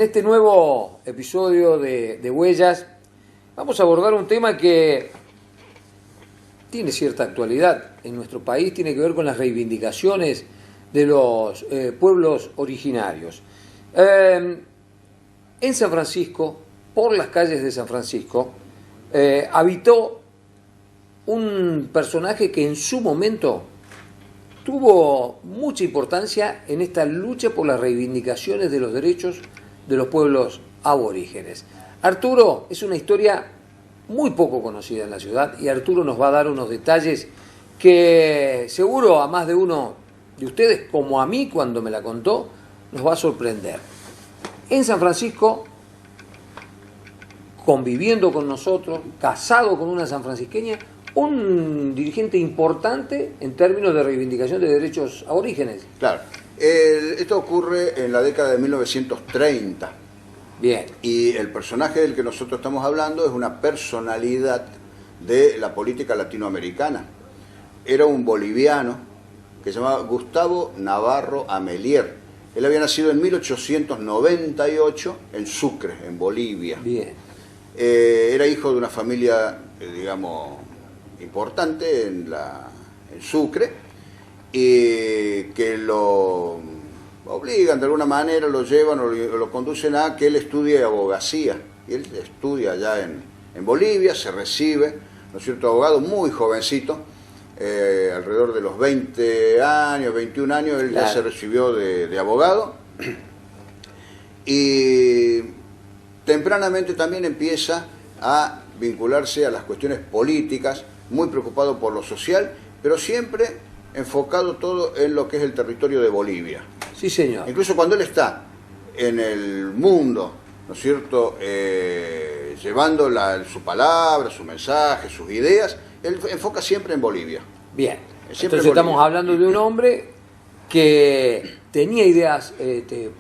En este nuevo episodio de Huellas vamos a abordar un tema que tiene cierta actualidad en nuestro país, tiene que ver con las reivindicaciones de los pueblos originarios. En San Francisco, por las calles de San Francisco, habitó un personaje que en su momento tuvo mucha importancia en esta lucha por las reivindicaciones de los derechos de los pueblos aborígenes. Arturo es una historia muy poco conocida en la ciudad y Arturo nos va a dar unos detalles que seguro a más de uno de ustedes, como a mí cuando me la contó, nos va a sorprender. En San Francisco, conviviendo con nosotros, casado con una sanfrancisqueña, un dirigente importante en términos de reivindicación de derechos aborígenes. Claro. Esto ocurre en la década de 1930. Bien. Y el personaje del que nosotros estamos hablando es una personalidad de la política latinoamericana. Era un boliviano que se llamaba Gustavo Navarro Amelier. Él había nacido en 1898 en Sucre, en Bolivia. Bien. Era hijo de una familia, digamos, importante en Sucre, y que lo obligan de alguna manera, lo llevan o lo conducen a que él estudie abogacía. Y él estudia allá en Bolivia, se recibe, ¿no es cierto?, abogado muy jovencito, alrededor de los 20 años, 21 años, él ya se recibió de abogado. Y tempranamente también empieza a vincularse a las cuestiones políticas, muy preocupado por lo social, pero siempre enfocado todo en lo que es el territorio de Bolivia. Sí, señor. Incluso cuando él está en el mundo, ¿no es cierto?, llevando su palabra, su mensaje, sus ideas, él enfoca siempre en Bolivia. Bien. Siempre Entonces estamos hablando de un hombre que tenía ideas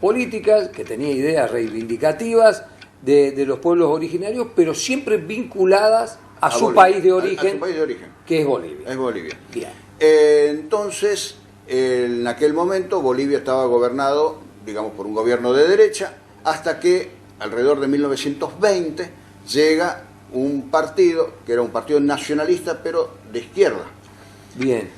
políticas, que tenía ideas reivindicativas de los pueblos originarios, pero siempre vinculadas a su país de origen, a su país de origen, que es Bolivia. Es Bolivia. Bien. Entonces, en aquel momento Bolivia estaba gobernado, digamos, por un gobierno de derecha, hasta que alrededor de 1920 llega un partido, que era un partido nacionalista, pero de izquierda. Bien.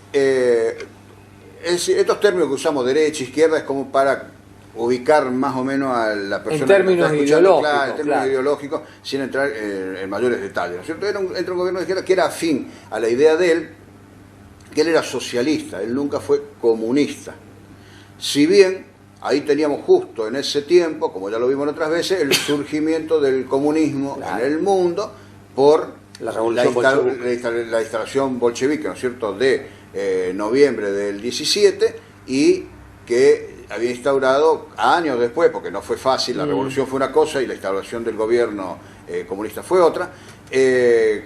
Estos términos que usamos, derecha, izquierda, es como para ubicar más o menos a la persona en términos ideológicos, claro, en términos ideológicos, sin entrar en mayores detalles, ¿no es cierto? Entra un gobierno de izquierda que era afín a la idea de él, que él era socialista, él nunca fue comunista. Si bien ahí teníamos justo en ese tiempo, como ya lo vimos otras veces, el surgimiento del comunismo en el mundo por la instalación bolchevique, ¿no es cierto?, de noviembre del 17, y que había instaurado años después, porque no fue fácil, la revolución fue una cosa y la instauración del gobierno comunista fue otra,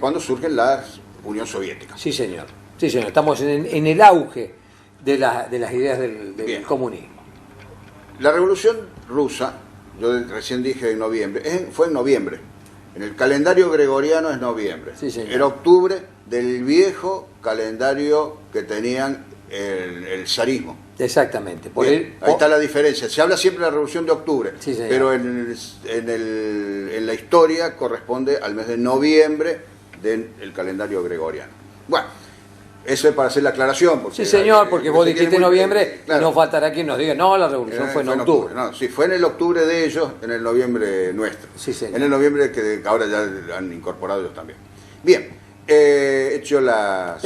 cuando surge la Unión Soviética. Sí, señor. Sí, señor. Estamos en el auge de las ideas del comunismo. La Revolución Rusa, yo recién dije en noviembre, fue en noviembre. En el calendario gregoriano es noviembre. Sí, señor. Era octubre del viejo calendario que tenían el zarismo. Exactamente. Ahí está la diferencia. Se habla siempre de la Revolución de octubre, sí, pero en la historia corresponde al mes de noviembre del calendario gregoriano. Bueno, eso es para hacer la aclaración. Porque, sí, señor, porque vos dijiste noviembre, claro, y no faltará quien nos diga, no, la revolución fue en octubre. No, sí, fue en el octubre de ellos, en el noviembre nuestro. Sí, señor. En el noviembre que ahora ya han incorporado ellos también. Bien, hecha la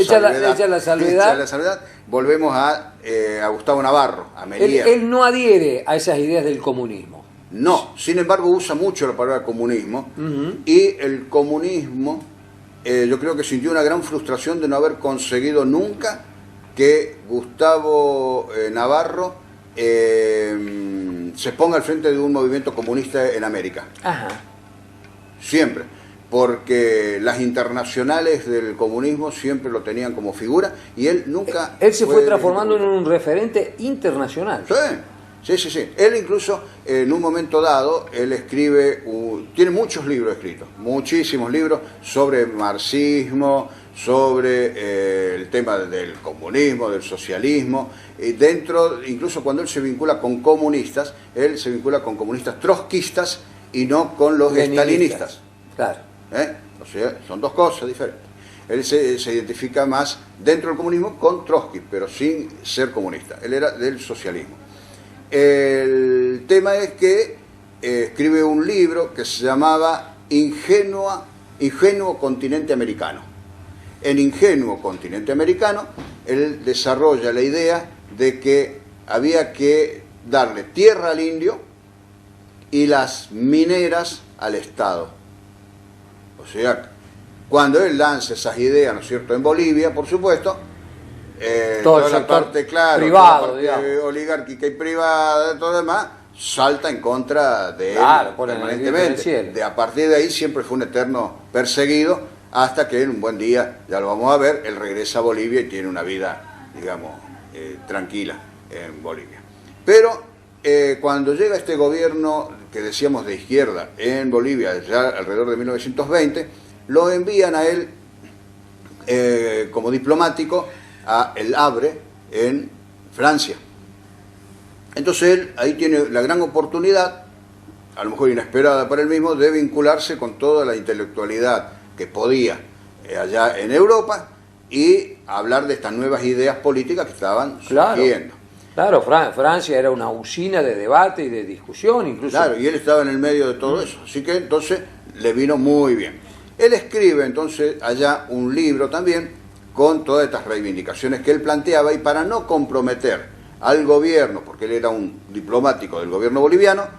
salvedad, volvemos a Gustavo Navarro, a Amelier. Él no adhiere a esas ideas del comunismo. No, sin embargo usa mucho la palabra comunismo, y el comunismo, yo creo que sintió una gran frustración de no haber conseguido nunca que Gustavo Navarro se ponga al frente de un movimiento comunista en América. Ajá. Siempre. Porque las internacionales del comunismo siempre lo tenían como figura y él nunca... Él se fue transformando en un referente internacional. Sí. Él incluso en un momento dado, él escribe, tiene muchos libros escritos, muchísimos libros sobre marxismo, sobre el tema del comunismo, del socialismo, y dentro, incluso cuando él se vincula con comunistas, él se vincula con comunistas trotskistas y no con los estalinistas. Claro. O sea, son dos cosas diferentes. Él se identifica más dentro del comunismo con Trotsky, pero sin ser comunista. Él era del socialismo. El tema es que escribe un libro que se llamaba Ingenuo Continente Americano. En Ingenuo Continente Americano, él desarrolla la idea de que había que darle tierra al indio y las mineras al Estado. O sea, cuando él lanza esas ideas, ¿no es cierto?, en Bolivia, por supuesto, toda la parte, claro, privado, toda la parte oligárquica y privada, todo lo demás, salta en contra de él permanentemente. A partir de ahí siempre fue un eterno perseguido, hasta que un buen día, ya lo vamos a ver, él regresa a Bolivia y tiene una vida, digamos, tranquila en Bolivia. Pero cuando llega este gobierno que decíamos de izquierda en Bolivia, ya alrededor de 1920, lo envían a él como diplomático a El Havre en Francia. Entonces él ahí tiene la gran oportunidad, a lo mejor inesperada para él mismo, de vincularse con toda la intelectualidad que podía allá en Europa y hablar de estas nuevas ideas políticas que estaban surgiendo. Claro, Francia era una usina de debate y de discusión incluso. Claro, y él estaba en el medio de todo eso, así que entonces le vino muy bien. Él escribe entonces allá un libro también con todas estas reivindicaciones que él planteaba, y para no comprometer al gobierno, porque él era un diplomático del gobierno boliviano,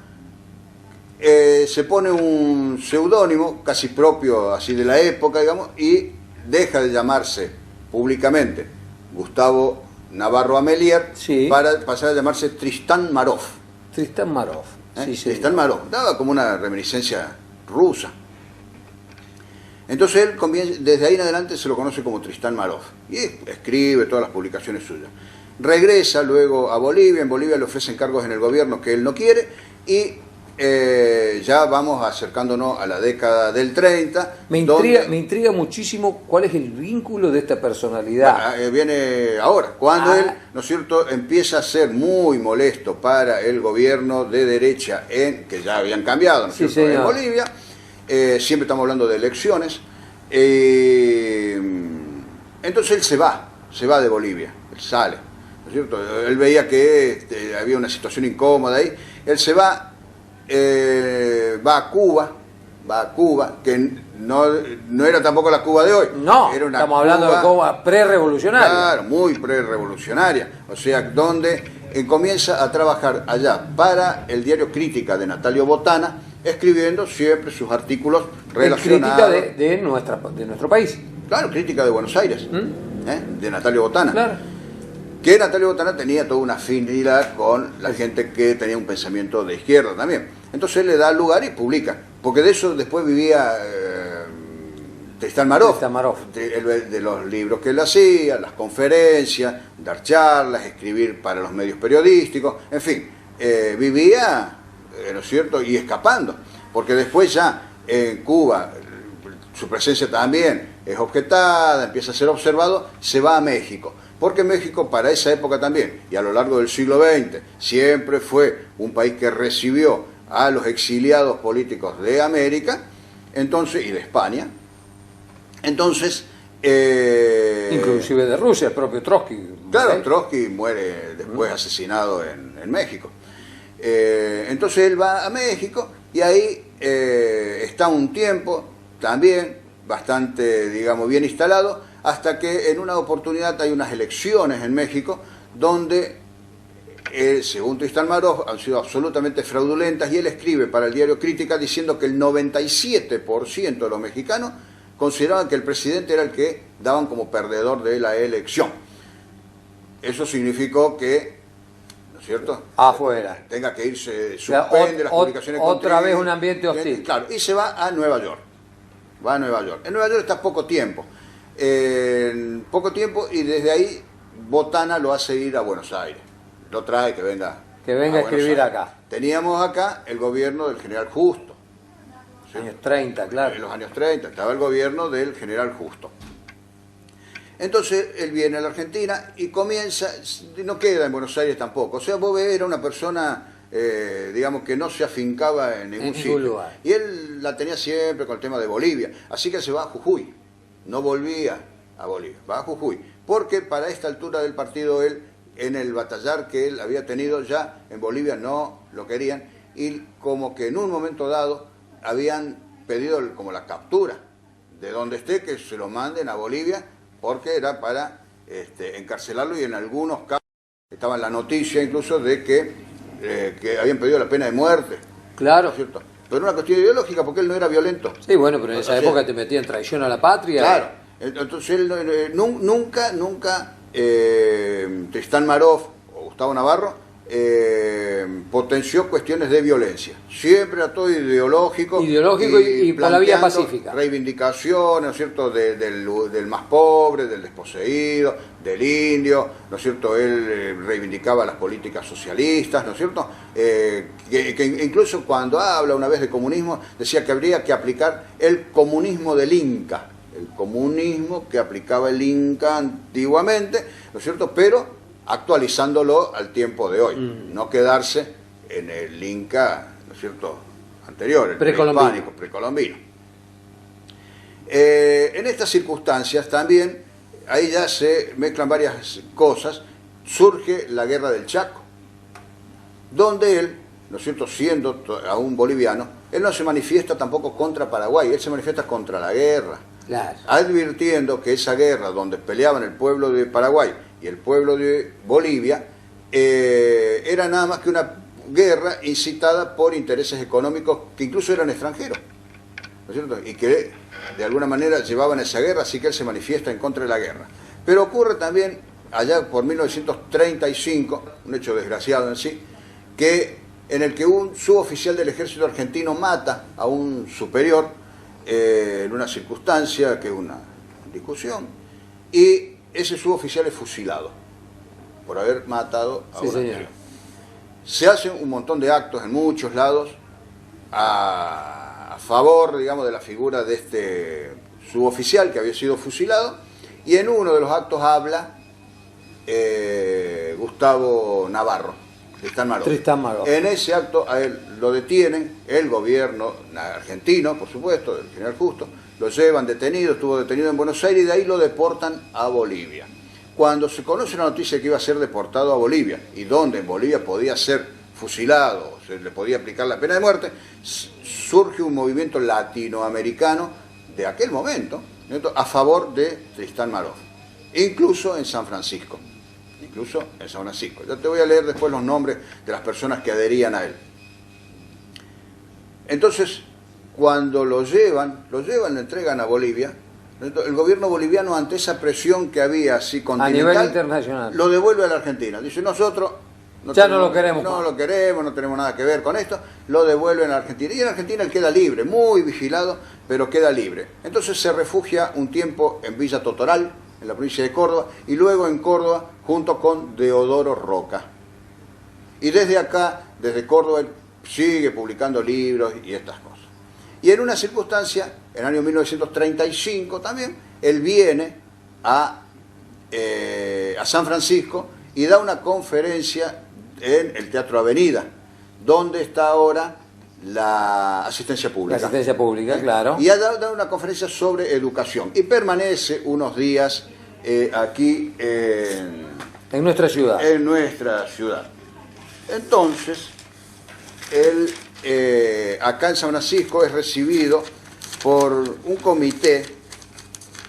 se pone un seudónimo casi propio así de la época, digamos, y deja de llamarse públicamente Gustavo Navarro Amelier, sí, para pasar a llamarse Tristán Marov. Tristán Marov. Sí, sí. Tristán Marov. Daba como una reminiscencia rusa. Entonces él comienza, desde ahí en adelante se lo conoce como Tristán Marov. Y escribe todas las publicaciones suyas. Regresa luego a Bolivia. En Bolivia le ofrecen cargos en el gobierno que él no quiere. Y ya vamos acercándonos a la década del 30. Me intriga muchísimo cuál es el vínculo de esta personalidad. Bueno, viene ahora, cuando él, ¿no es cierto?, empieza a ser muy molesto para el gobierno de derecha, que ya habían cambiado, ¿no es cierto?, en Bolivia. Siempre estamos hablando de elecciones. Entonces él se va de Bolivia, él sale, ¿no es cierto? Él veía que había una situación incómoda ahí. Él se va. Va a Cuba, que no era tampoco la Cuba de hoy. No, era una estamos hablando de Cuba pre-revolucionaria. Claro, muy pre-revolucionaria. O sea, donde comienza a trabajar allá para el diario Crítica de Natalio Botana, escribiendo siempre sus artículos relacionados. Crítica de nuestro país. Claro, Crítica de Buenos Aires, de Natalio Botana. Claro. Que Natalio Botana tenía toda una afinidad con la gente que tenía un pensamiento de izquierda también. Entonces él le da lugar y publica, porque de eso después vivía Tristán Marov, de los libros que él hacía, las conferencias, dar charlas, escribir para los medios periodísticos, en fin, vivía, ¿no es cierto?, y escapando, porque después ya en Cuba su presencia también es objetada, empieza a ser observado, se va a México. Porque México para esa época también, y a lo largo del siglo XX, siempre fue un país que recibió a los exiliados políticos de América, entonces, y de España. Entonces... inclusive de Rusia, el propio Trotsky. Claro, Trotsky muere después asesinado en México. Entonces él va a México y ahí está un tiempo también bastante, digamos, bien instalado, hasta que en una oportunidad hay unas elecciones en México donde, según Tristán Marov, han sido absolutamente fraudulentas, y él escribe para el diario Crítica diciendo que el 97% de los mexicanos consideraban que el presidente era el que daban como perdedor de la elección. Eso significó que, ¿no es cierto?, afuera tenga que irse, suspende las publicaciones. Otra vez un ambiente hostil. Claro, y se va a Nueva York. Va a Nueva York. En Nueva York está poco tiempo. Y desde ahí Botana lo hace ir a Buenos Aires, lo trae que venga a escribir acá. Teníamos acá el gobierno del general Justo, ¿sí? Años 30, claro. En los años 30 estaba el gobierno del general Justo. Entonces él viene a la Argentina y comienza, no queda en Buenos Aires tampoco, o sea, vos ves, era una persona, digamos, que no se afincaba en ningún sitio. Lugar. Y él la tenía siempre con el tema de Bolivia, así que se va a Jujuy, no volvía a Bolivia, va a Jujuy, porque para esta altura del partido él, en el batallar que él había tenido ya en Bolivia no lo querían, y como que en un momento dado habían pedido como la captura de donde esté, que se lo manden a Bolivia, porque era para encarcelarlo, y en algunos casos estaba en la noticia incluso de que habían pedido la pena de muerte. Claro. ¿No es cierto? Pero una cuestión ideológica, porque él no era violento. Sí, bueno, pero en esa época te metían traición a la patria. Claro. Entonces él nunca Tristán Marov o Gustavo Navarro potenció cuestiones de violencia. Siempre era todo ideológico. Y por la vía pacífica. Reivindicación, ¿no es cierto?, del más pobre, del desposeído, del indio, ¿no es cierto? Él reivindicaba las políticas socialistas, ¿no es cierto? Que incluso cuando habla una vez de comunismo, decía que habría que aplicar el comunismo del Inca. El comunismo que aplicaba el Inca antiguamente, ¿no es cierto?, pero actualizándolo al tiempo de hoy, no quedarse en el Inca, ¿no es cierto?, anterior, el precolombino. En estas circunstancias también, ahí ya se mezclan varias cosas, surge la guerra del Chaco, donde él, ¿no es cierto?, siendo aún boliviano, él no se manifiesta tampoco contra Paraguay, él se manifiesta contra la guerra. Claro. Advirtiendo que esa guerra donde peleaban el pueblo de Paraguay y el pueblo de Bolivia era nada más que una guerra incitada por intereses económicos que incluso eran extranjeros, ¿no es cierto?, y que de alguna manera llevaban esa guerra, así que él se manifiesta en contra de la guerra. Pero ocurre también allá por 1935, un hecho desgraciado en sí, en el que un suboficial del ejército argentino mata a un superior en una circunstancia que es una discusión, y ese suboficial es fusilado por haber matado a un anterior. Se hacen un montón de actos en muchos lados a favor, digamos, de la figura de este suboficial que había sido fusilado, y en uno de los actos habla Gustavo Navarro, Tristán Marov. En ese acto a él lo detienen, el gobierno argentino, por supuesto, del general Justo, lo llevan detenido, estuvo detenido en Buenos Aires, y de ahí lo deportan a Bolivia. Cuando se conoce la noticia de que iba a ser deportado a Bolivia, y donde en Bolivia podía ser fusilado, se le podía aplicar la pena de muerte, surge un movimiento latinoamericano de aquel momento, ¿no?, a favor de Tristán Marov, incluso en San Francisco. Ya te voy a leer después los nombres de las personas que adherían a él. Entonces, cuando lo entregan a Bolivia, el gobierno boliviano, ante esa presión que había así continental, a nivel internacional, lo devuelve a la Argentina. Dice, nosotros no lo queremos, no tenemos nada que ver con esto, lo devuelven a la Argentina. Y en Argentina él queda libre, muy vigilado, pero queda libre. Entonces se refugia un tiempo en Villa Totoral, en la provincia de Córdoba, y luego en Córdoba junto con Deodoro Roca. Y desde acá, desde Córdoba, él sigue publicando libros y estas cosas. Y en una circunstancia, en el año 1935 también, él viene a San Francisco y da una conferencia en el Teatro Avenida, donde está ahora la asistencia pública. La asistencia pública, claro. Y ha dado una conferencia sobre educación. Y permanece unos días aquí en nuestra ciudad. Entonces, él acá en San Francisco es recibido por un comité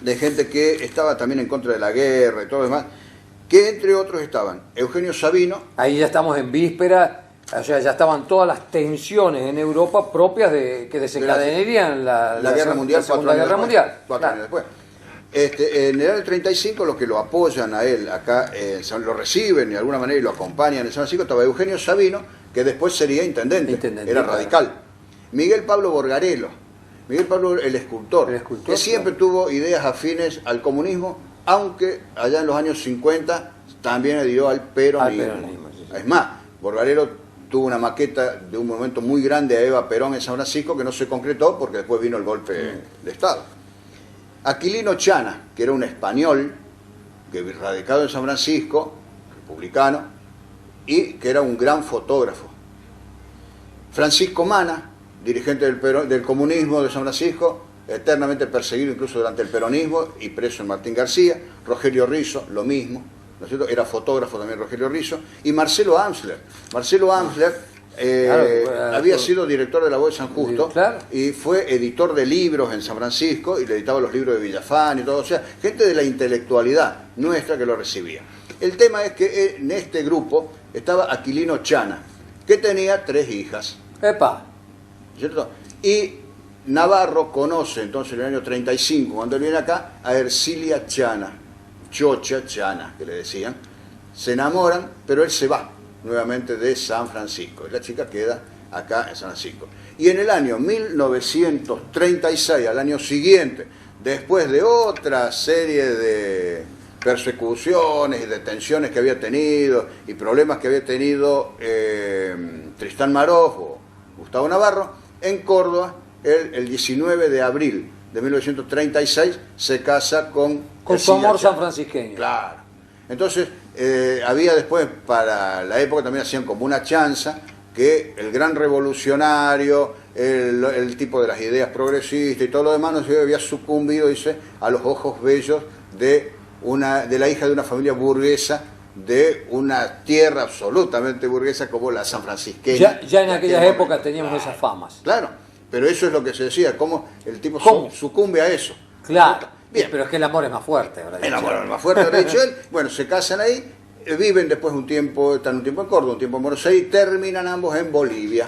de gente que estaba también en contra de la guerra y todo lo demás, que entre otros estaban Eugenio Sabino. Ahí ya estamos en víspera. O sea, ya estaban todas las tensiones en Europa propias que desencadenarían la Guerra Mundial, la Segunda Guerra Mundial. 4 años después. En el año 35, los que lo apoyan a él acá, lo reciben de alguna manera y lo acompañan en San Francisco, estaba Eugenio Sabino, que después sería intendente, era radical. Miguel Pablo Borgarello, el escultor, que siempre tuvo ideas afines al comunismo, aunque allá en los años 50 también adhirió al peronismo. Es más, Borgarello tuvo una maqueta de un monumento muy grande a Eva Perón en San Francisco que no se concretó porque después vino el golpe de Estado. Aquilino Chana, que era un español, que radicado en San Francisco, republicano, y que era un gran fotógrafo. Francisco Mana, dirigente del comunismo de San Francisco, eternamente perseguido incluso durante el peronismo y preso en Martín García. Rogelio Rizzo, lo mismo, ¿no es cierto? Era fotógrafo también Rogelio Rizzo. Y Marcelo Amsler. Marcelo Amsler había sido director de La Voz de San Justo, claro, y fue editor de libros en San Francisco y le editaba los libros de Villafán y todo. O sea, gente de la intelectualidad nuestra que lo recibía. El tema es que en este grupo estaba Aquilino Chana, que tenía 3 hijas. ¡Epa! ¿Cierto? Y Navarro conoce entonces en el año 35, cuando él viene acá, a Ercilia Chana, Chocha Chana, que le decían. Se enamoran, pero él se va nuevamente de San Francisco. Y la chica queda acá en San Francisco. Y en el año 1936, al año siguiente, después de otra serie de persecuciones y detenciones que había tenido y problemas que había tenido Tristán Maroff o Gustavo Navarro, en Córdoba, el 19 de abril de 1936 se casa con su amor sanfrancisqueño. Claro. Entonces, había después, para la época también hacían como una chanza, que el gran revolucionario, el tipo de las ideas progresistas y todo lo demás, no se había sucumbido, dice, a los ojos bellos de la hija de una familia burguesa, de una tierra absolutamente burguesa como la sanfrancisqueña. Ya en aquellas épocas teníamos esas famas. Claro, pero eso es lo que se decía, cómo el tipo sucumbe a eso. Claro, bien. Pero es que el amor es más fuerte. El amor es más fuerte, habrá dicho él. Bueno, se casan ahí, viven después un tiempo, están un tiempo en Córdoba, un tiempo en Buenos Aires, y terminan ambos en Bolivia.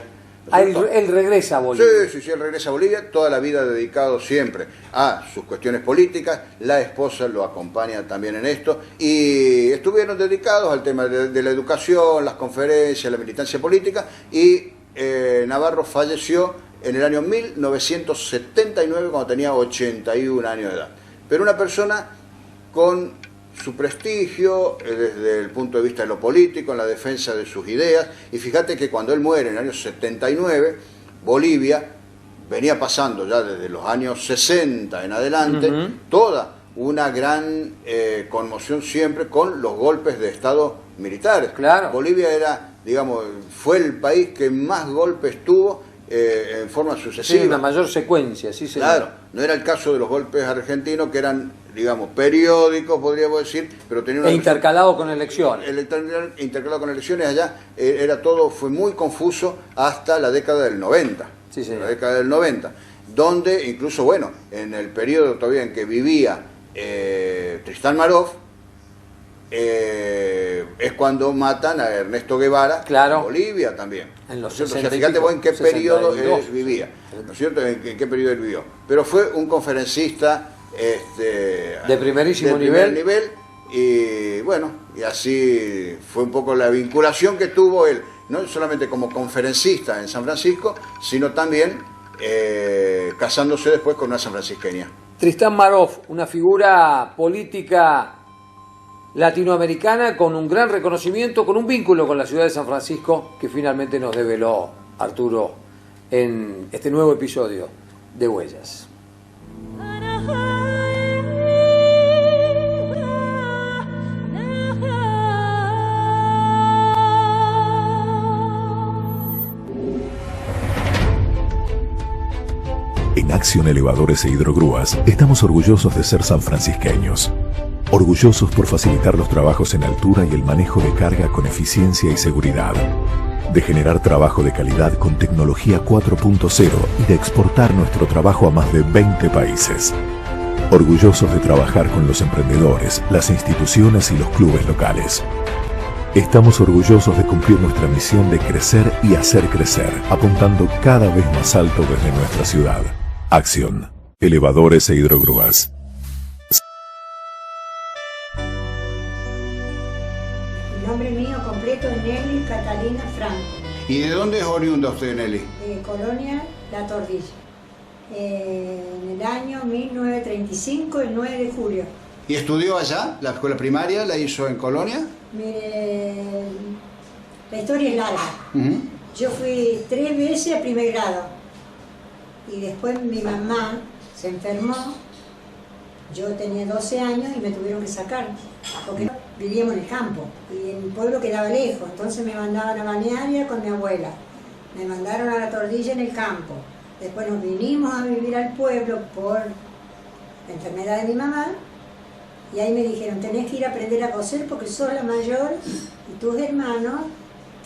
Él regresa a Bolivia. Sí, él regresa a Bolivia, toda la vida dedicado siempre a sus cuestiones políticas. La esposa lo acompaña también en esto y estuvieron dedicados al tema de la educación, las conferencias, la militancia política, y Navarro falleció en el año 1979 cuando tenía 81 años de edad. Pero una persona con su prestigio desde el punto de vista de lo político, en la defensa de sus ideas. Y fíjate que cuando él muere en el año 79, Bolivia venía pasando ya desde los años 60 en adelante toda una gran conmoción siempre con los golpes de Estado militares. Claro. Bolivia era, digamos, fue el país que más golpes tuvo en forma sucesiva. Sí, una mayor secuencia, sí, señor. Claro, no era el caso de los golpes argentinos, que eran, digamos, periódicos, podríamos decir, pero tenían una... intercalado con elecciones. Intercalado con elecciones allá, era todo, fue muy confuso hasta la década del 90. Sí, señor. La década del 90, donde incluso, bueno, en el periodo todavía en que vivía Tristán Maroff, es cuando matan a Ernesto Guevara, claro, en Bolivia también. En los 60, o sea, fíjate vos en qué periodo él vivía, ¿no es cierto? En qué periodo él vivió. Pero fue un conferencista de primerísimo nivel, y bueno, y así fue un poco la vinculación que tuvo él, no solamente como conferencista en San Francisco, sino también casándose después con una sanfrancisqueña. Tristán Maroff, una figura política latinoamericana con un gran reconocimiento, con un vínculo con la ciudad de San Francisco, que finalmente nos develó Arturo en este nuevo episodio de Huellas. En Acción Elevadores e Hidrogrúas estamos orgullosos de ser sanfrancisqueños. Orgullosos por facilitar los trabajos en altura y el manejo de carga con eficiencia y seguridad. De generar trabajo de calidad con tecnología 4.0 y de exportar nuestro trabajo a más de 20 países. Orgullosos de trabajar con los emprendedores, las instituciones y los clubes locales. Estamos orgullosos de cumplir nuestra misión de crecer y hacer crecer, apuntando cada vez más alto desde nuestra ciudad. Acción. Elevadores e Hidrogrúas. El nombre mío completo es Nelly Catalina Franco. ¿Y de dónde es oriunda usted, Nelly? De Colonia La Tordilla. En el año 1935, el 9 de julio. ¿Y estudió allá? ¿La escuela primaria la hizo en Colonia? Mire, la historia es larga. Yo fui 3 veces a primer grado. Y después mi mamá se enfermó. Yo tenía 12 años y me tuvieron que sacar. porque vivíamos en el campo y el pueblo quedaba lejos, entonces me mandaban a Balnearia con mi abuela, me mandaron a La Tordilla en el campo, después nos vinimos a vivir al pueblo por la enfermedad de mi mamá y ahí me dijeron, tenés que ir a aprender a coser porque sos la mayor y tus hermanos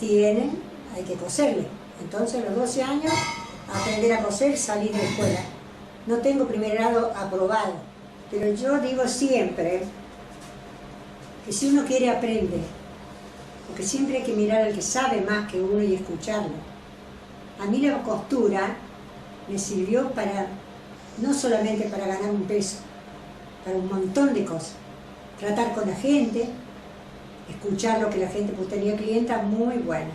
hay que coserle. Entonces a los 12 años aprender a coser, salir de la escuela. No tengo primer grado aprobado, pero yo digo siempre que si uno quiere aprende, porque siempre hay que mirar al que sabe más que uno y escucharlo. A mí la costura me sirvió para, no solamente para ganar un peso, para un montón de cosas. Tratar con la gente, escuchar lo que la gente, pues tenía clientas muy buenas.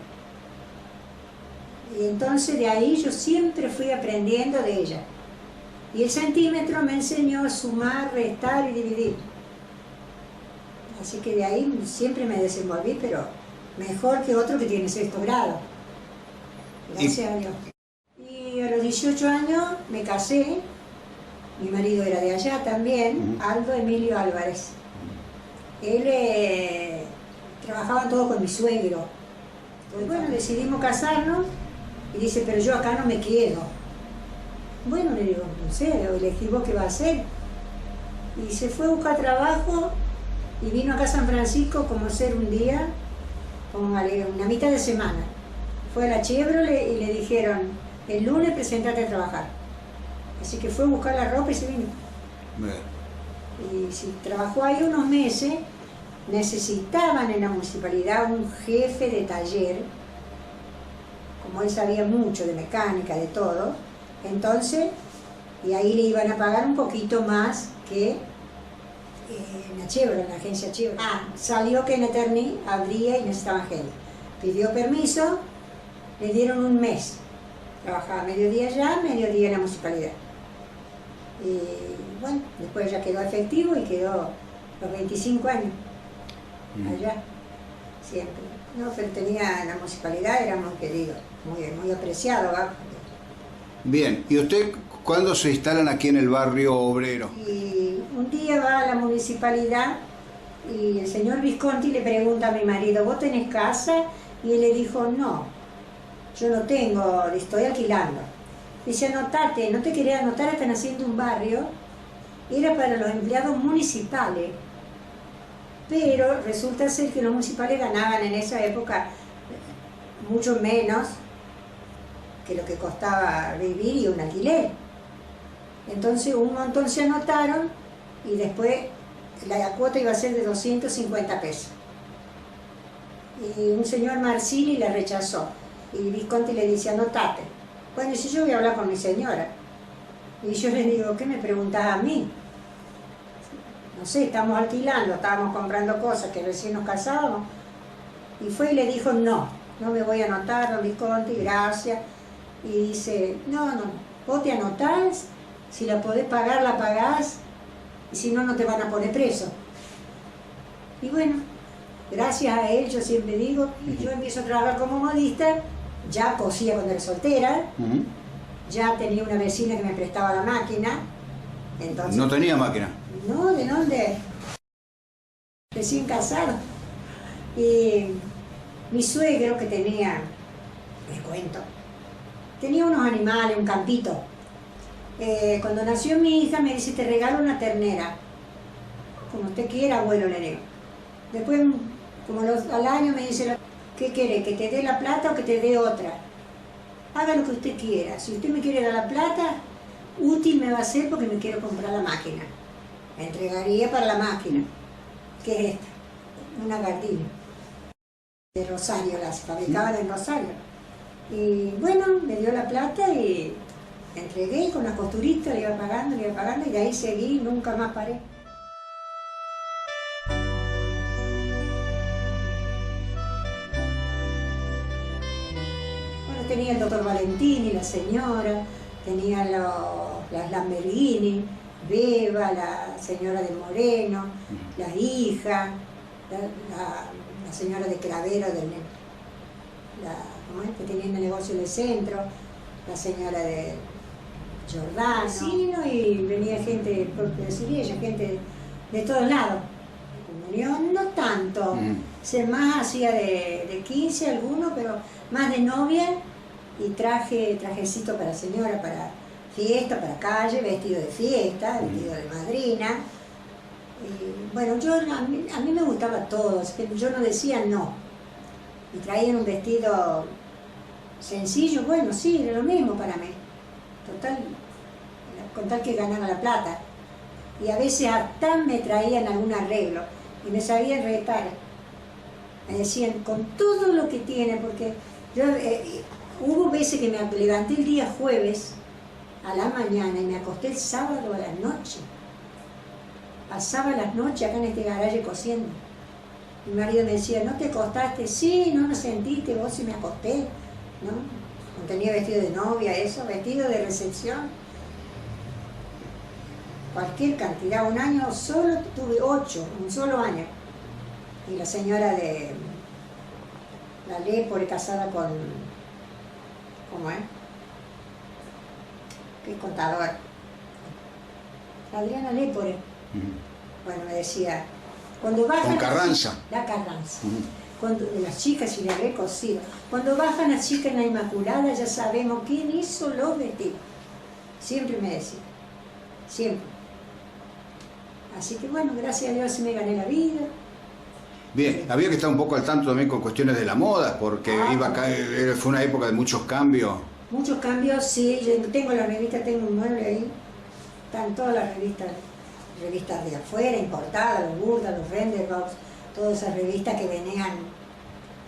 Y entonces de ahí yo siempre fui aprendiendo de ella. Y el centímetro me enseñó a sumar, restar y dividir. Así que de ahí siempre me desenvolví, pero mejor que otro que tiene 6º grado. Gracias a Dios. Y a los 18 años me casé. Mi marido era de allá también, Aldo Emilio Álvarez. Él trabajaba todo con mi suegro. Entonces, bueno, decidimos casarnos y dice, pero yo acá no me quedo. Bueno, le digo, no sé, elegí vos qué va a hacer. Y se fue a buscar trabajo y vino acá a San Francisco como ser un día, como una mitad de semana. Fue a la Chevrolet y le dijeron, el lunes presentate a trabajar. Así que fue a buscar la ropa y se vino. Y si trabajó ahí unos meses, necesitaban en la municipalidad un jefe de taller, como él sabía mucho de mecánica, de todo, entonces, y ahí le iban a pagar un poquito más que en la Chevrolet, en la agencia Chevrolet. Salió que en Eterni abría y necesitaban gente. Pidió permiso, le dieron un mes. Trabajaba mediodía allá, mediodía en la municipalidad. Y bueno, después ya quedó efectivo y quedó los 25 años allá, siempre. No, pero tenía en la municipalidad, era muy querido, muy apreciado. ¿Va? Bien, ¿y usted cuándo se instalan aquí en el barrio obrero? Y un día va a la municipalidad y el señor Visconti le pregunta a mi marido, ¿vos tenés casa? Y él le dijo, no, yo no tengo, le estoy alquilando. Dice, anotate, no te quería anotar, están haciendo un barrio, era para los empleados municipales, pero resulta ser que los municipales ganaban en esa época mucho menos que lo que costaba vivir y un alquiler. Entonces un montón se anotaron y después la cuota iba a ser de 250 pesos. Y un señor Marcili la rechazó y Visconti le dice, anotate. Bueno, y si yo voy a hablar con mi señora, y yo le digo, ¿qué me preguntás a mí? No sé, estamos alquilando, estábamos comprando cosas que recién nos casábamos. Y fue y le dijo, no me voy a anotar, don Visconti, gracias. Y dice, no, vos te anotás, si la podés pagar, la pagás, y si no, no te van a poner preso. Y bueno, gracias a él, yo siempre digo, yo empiezo a trabajar como modista. Ya cosía cuando era soltera, ya tenía una vecina que me prestaba la máquina. Entonces, ¿no tenía máquina? No, ¿de dónde? Recién casado. Y mi suegro que tenía, les cuento, tenía unos animales, un campito. Cuando nació mi hija me dice, te regalo una ternera. Como usted quiera, abuelo, le digo. Después, como al año me dice, ¿qué quiere? ¿Que te dé la plata o que te dé otra? Haga lo que usted quiera. Si usted me quiere dar la plata, útil me va a ser porque me quiero comprar la máquina. Me entregaría para la máquina. ¿Qué es esta? Una Gardini. De Rosario, las fabricaban en Rosario. Y bueno, me dio la plata y me entregué con la costurita, le iba pagando y de ahí seguí y nunca más paré. Tenía el doctor Valentini, la señora, tenía las Lamberghini, Beba, la señora de Moreno, la hija, la señora de Cravero, que tenía el negocio del centro, la señora de Giordano, y venía gente, por decir ella, gente de todos lados. comunión, no tanto. Se más hacía de 15 algunos, pero más de novia y trajecito para señora, para fiesta, para calle, vestido de fiesta, vestido de madrina. Y, bueno, a mí me gustaba todo, pero yo no decía no. Y traían un vestido sencillo, bueno, sí, era lo mismo para mí. Total, con tal que ganaba la plata. Y a veces hasta me traían algún arreglo y me sabían retar. Me decían, con todo lo que tiene, porque yo hubo veces que me levanté el día jueves a la mañana y me acosté el sábado a la noche. Pasaba las noches acá en este garaje cosiendo. Mi marido me decía, ¿no te acostaste? Sí, no me sentiste, vos sí me acosté, ¿no? No tenía vestido de novia, eso, vestido de recepción. Cualquier cantidad, un año solo tuve 8, un solo año. Y la señora de la Lepore casada con, ¿cómo es? Que es contadora. Adriana Lepore. Bueno, me decía, cuando bajan... Con Carranza. La Carranza. Cuando, las chicas, y le habré cosido. Cuando bajan las chicas en la Inmaculada ya sabemos quién hizo los vestidos. Siempre me decía. Siempre. Así que bueno, gracias a Dios sí me gané la vida. Bien, había que estar un poco al tanto también con cuestiones de la moda, porque fue una época de muchos cambios. Muchos cambios, sí. Yo tengo la revista, tengo un mueble ahí. Están todas las revistas de afuera, importadas, los Burda, los Renderbox, todas esas revistas que venían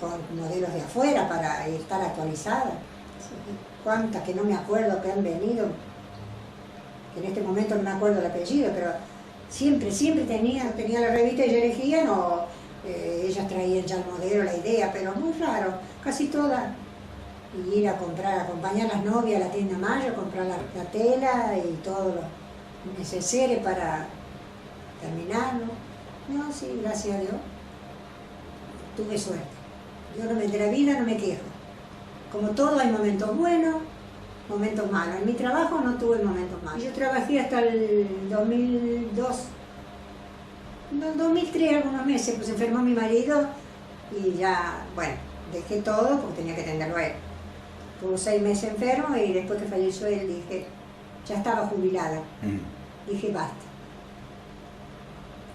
con modelos de afuera para estar actualizadas. Cuántas que no me acuerdo que han venido, que en este momento no me acuerdo el apellido, pero siempre tenía la revista y yo elegía, ellas traían ya el modelo, la idea, pero muy raro, casi todas. Y ir a comprar, acompañar a las novias a la tienda Mayo, comprar la tela y todo lo necesario para terminarlo. No, sí, gracias a Dios. Tuve suerte. Yo de la vida no me quejo. Como todo hay momentos buenos, momentos malos. En mi trabajo no tuve momentos malos. Yo trabajé hasta el 2002. En el 2003 algunos meses, pues enfermó mi marido y ya, bueno, dejé todo porque tenía que atenderlo a él. Tuvo 6 meses enfermo y después que falleció él dije, ya estaba jubilada. Dije, basta.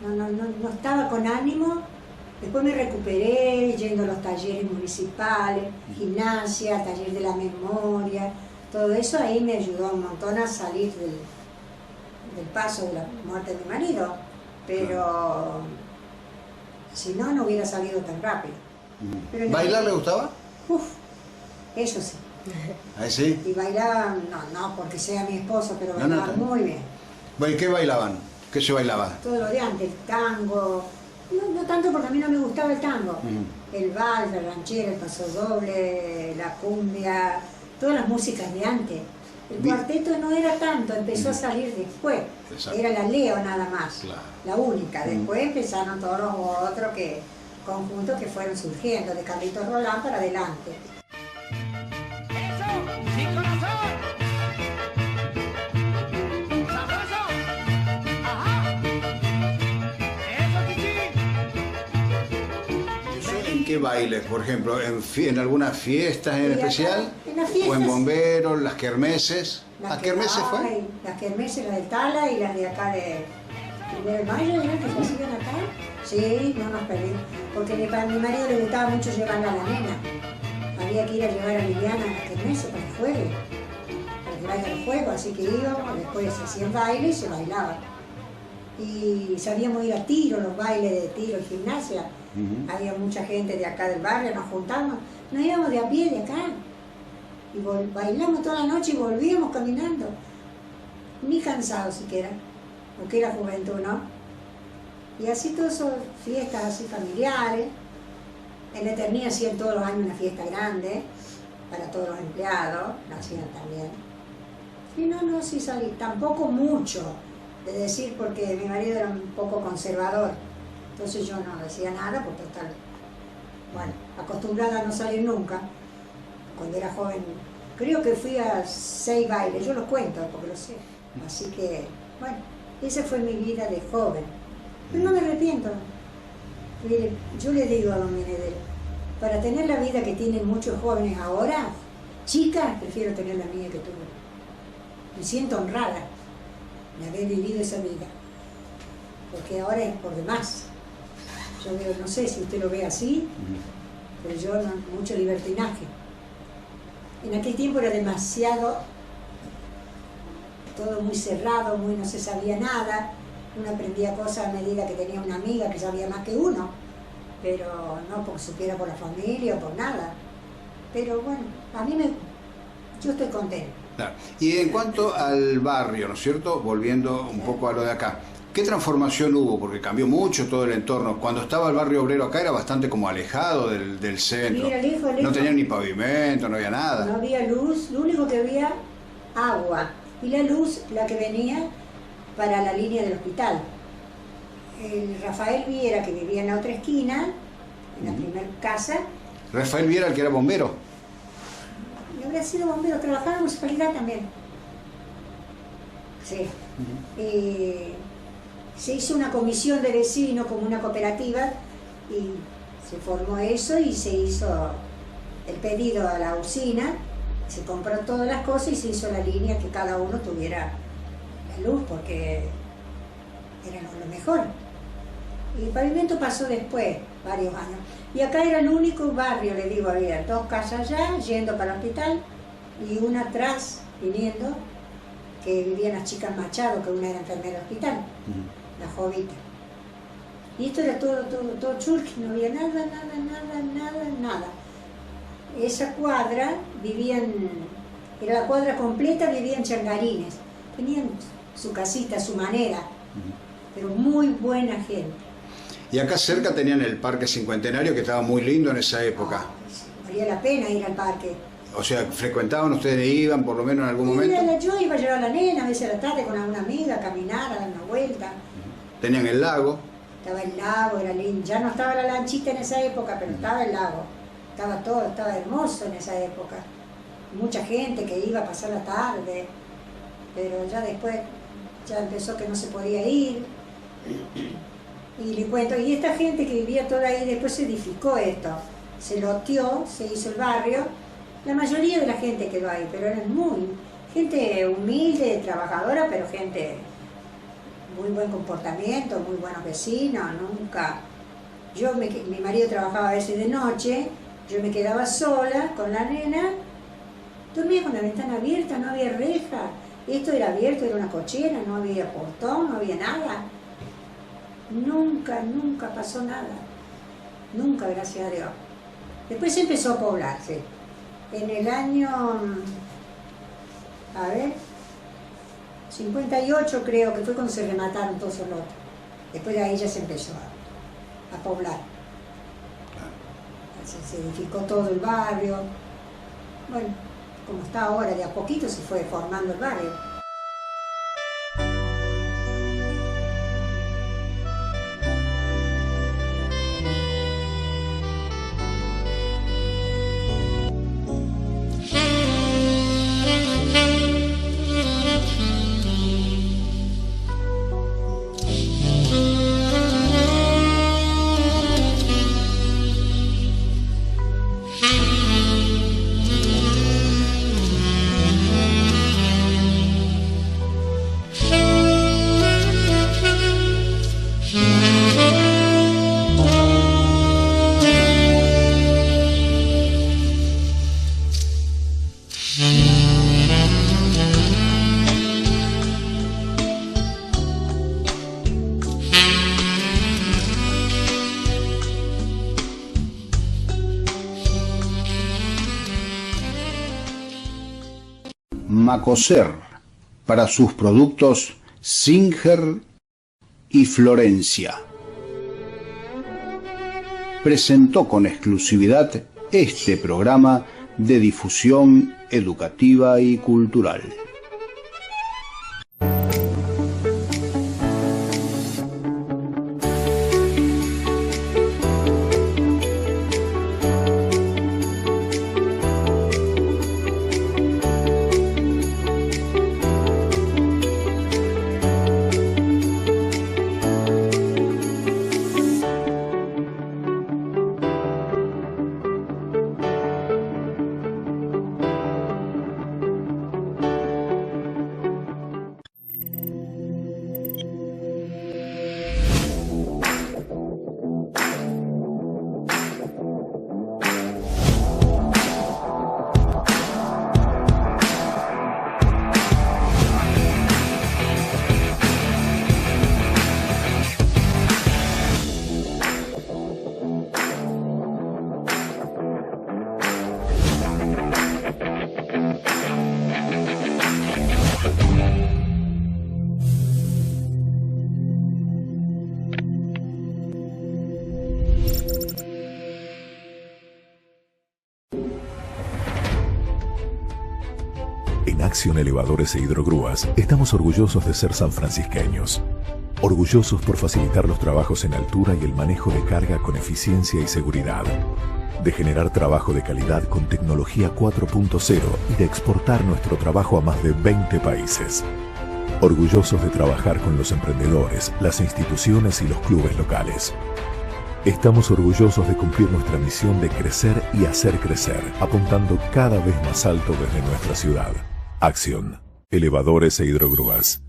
No estaba con ánimo. Después me recuperé yendo a los talleres municipales, gimnasia, taller de la memoria, todo eso ahí me ayudó un montón a salir del paso de la muerte de mi marido. Pero si no, no hubiera salido tan rápido. Pero ¿Bailar le gustaba? Uf, eso sí. ¿Ah, sí? Y bailaba, no porque sea mi esposo, pero bailaba muy bien. Bueno, ¿y qué bailaban? ¿Qué se bailaba? Todo lo de antes, el tango, no tanto porque a mí no me gustaba el tango. El vals, la ranchera, el paso doble, la cumbia, todas las músicas de antes. El cuarteto no era tanto, empezó a salir después. Exacto. Era la Leo nada más, Claro. la única. Después empezaron todos los otros conjuntos que fueron surgiendo, de Carlitos Rolán para adelante. ¡Eso! ¡Sin corazón! ¡Sabroso! ¡Ajá! ¡Eso, Kiki! ¿En qué bailes, por ejemplo? ¿En algunas fiestas en especial? En las fiestas. ¿O en bomberos, las kermeses? ¿Las kermeses fue? Ay, las kermeses, las del Tala y las de acá de Mayo, ¿no? Que se siguen acá. Sí, no nos perdimos. Porque a mi marido le gustaba mucho llevarla a la nena. Había que ir a llevar a Liliana a la kermese para que juegue, para que vaya al juego, así que íbamos, después se hacían baile y se bailaba. Y sabíamos ir a tiro, los bailes de tiro y gimnasia. Había mucha gente de acá del barrio, nos juntamos, nos íbamos de a pie de acá. Y bailamos toda la noche y volvíamos caminando. Ni cansados siquiera, porque era juventud, ¿no? Y así todas esas fiestas así familiares. En la Eternía hacían todos los años una fiesta grande para todos los empleados, la hacían también. Y sí salí, tampoco mucho, de decir, porque mi marido era un poco conservador. Entonces yo no decía nada porque estaba, bueno, acostumbrada a no salir nunca. Cuando era joven, creo que fui a 6 bailes, yo los cuento porque lo sé. Así que, bueno, esa fue mi vida de joven. Pero no me arrepiento, Mire, yo le digo a don Benedetto, para tener la vida que tienen muchos jóvenes ahora, chicas, prefiero tener la mía que tuve. Me siento honrada de haber vivido esa vida, porque ahora es por demás. Yo veo, no sé si usted lo ve así, pero yo no, mucho libertinaje. En aquel tiempo era demasiado, todo muy cerrado, muy no se sabía nada. Uno aprendía cosas a medida que tenía una amiga que sabía más que uno, pero no porque supiera por la familia o por nada. Pero bueno, yo estoy contenta. Claro. Y en cuanto al barrio, ¿no es cierto? Volviendo un poco a lo de acá, ¿qué transformación hubo? Porque cambió mucho todo el entorno. Cuando estaba el barrio obrero acá era bastante como alejado del centro. Mira, lejos. No tenía ni pavimento, no había nada. No había luz, lo único que había, agua. Y la luz, la que venía para la línea del hospital. El Rafael Viera, que vivía en la otra esquina, en la primera casa. Rafael Viera, el que era bombero. Y habría sido bombero, trabajaba en la municipalidad también. Sí. Se hizo una comisión de vecinos como una cooperativa y se formó eso y se hizo el pedido a la usina, se compró todas las cosas y se hizo la línea que cada uno tuviera la luz porque era lo mejor. Y el pavimento pasó después, varios años. Y acá era el único barrio, le digo, había 2 casas allá, yendo para el hospital, y una atrás, viniendo, que vivían las chicas Machado, que una era enfermera del hospital, la Jovita. Y esto era todo chulqui, no había nada. Esa cuadra era la cuadra completa, vivían changarines. Tenían su casita, su manera, pero muy buena gente. Y acá cerca tenían el Parque Cincuentenario, que estaba muy lindo en esa época. Valía la pena ir al parque. O sea, ¿frecuentaban ustedes, iban por lo menos en algún momento? Yo iba a llevar a la nena a veces a la tarde con alguna amiga, a caminar, a dar una vuelta. Tenían el lago. Estaba el lago, era lindo. Ya no estaba la lanchita en esa época, pero estaba el lago. Estaba todo, estaba hermoso en esa época. Mucha gente que iba a pasar la tarde, pero ya después ya empezó que no se podía ir. Y le cuento, y esta gente que vivía toda ahí, después se edificó esto, se loteó, se hizo el barrio. La mayoría de la gente quedó ahí, pero eran gente humilde, trabajadora, pero gente muy buen comportamiento, muy buenos vecinos, nunca. Mi marido trabajaba a veces de noche, yo me quedaba sola con la nena, dormía con la ventana abierta, no había reja, esto era abierto, era una cochera, no había portón, no había nada. Nunca pasó nada, nunca, gracias a Dios. Después se empezó a poblar, sí. En el año, 58 creo que fue cuando se remataron todos los lotes. Después de ahí ya se empezó a poblar. Se edificó todo el barrio. Bueno, como está ahora, de a poquito se fue formando el barrio. Macoser, para sus productos Singer y Florencia. Presentó con exclusividad este programa de difusión educativa y cultural. Acción Elevadores e Hidrogrúas, estamos orgullosos de ser sanfrancisqueños. Orgullosos por facilitar los trabajos en altura y el manejo de carga con eficiencia y seguridad. De generar trabajo de calidad con tecnología 4.0 y de exportar nuestro trabajo a más de 20 países. Orgullosos de trabajar con los emprendedores, las instituciones y los clubes locales. Estamos orgullosos de cumplir nuestra misión de crecer y hacer crecer, apuntando cada vez más alto desde nuestra ciudad. Acción. Elevadores e Hidrogrúas.